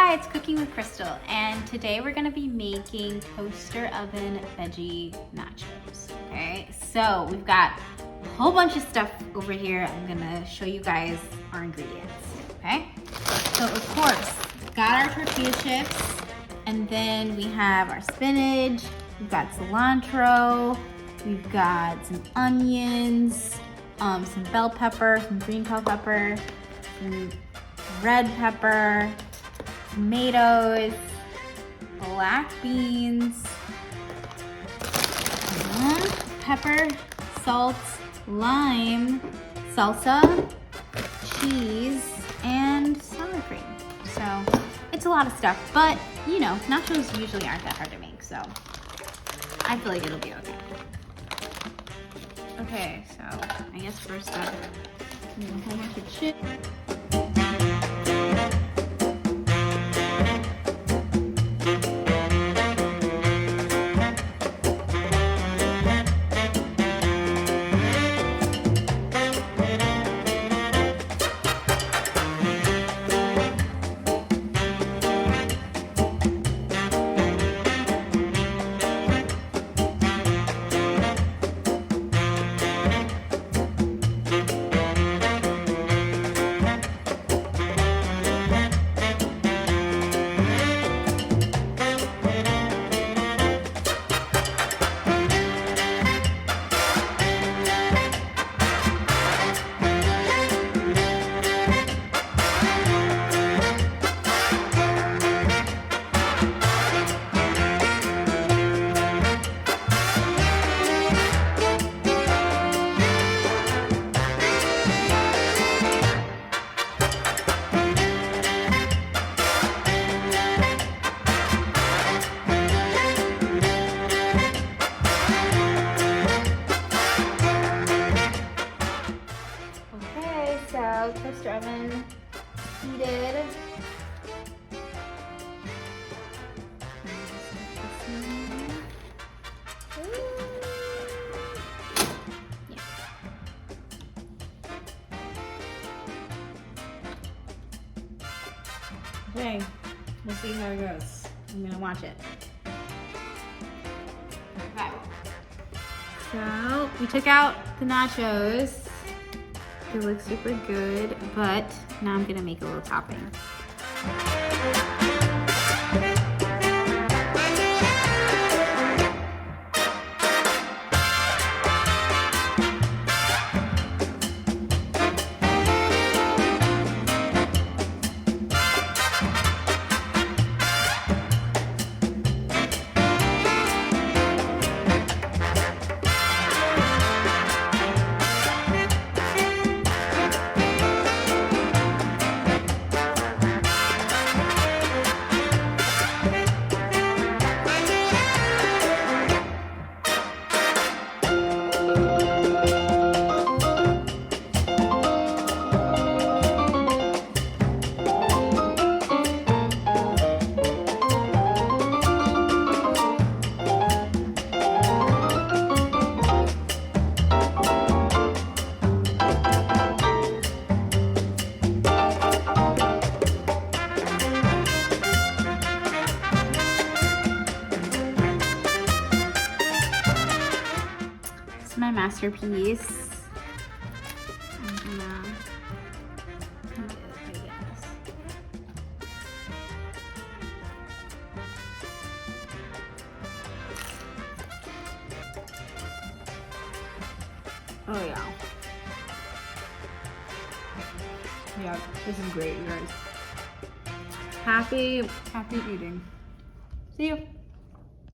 Hi, it's Cooking with Krystal, and today we're gonna be making toaster oven veggie nachos, okay? So we've got a whole bunch of stuff over here. I'm gonna show you guys our ingredients, okay? So of course, got our tortilla chips, and then we have our spinach, we've got cilantro, we've got some onions, some bell pepper, some green bell pepper, some red pepper, tomatoes, black beans, pepper, salt, lime, salsa, cheese, and sour cream. So it's a lot of stuff, but you know, nachos usually aren't that hard to make, so I feel like it'll be okay. Okay, so I guess first up, a whole bunch of chips. So toaster oven heated. Yeah. Okay, we'll see how it goes. I'm gonna watch it. Okay. So we took out the nachos. It looks super good, but now I'm gonna make a little topping. My masterpiece. Oh yeah. Yeah, this is great, you guys. Happy eating. See you.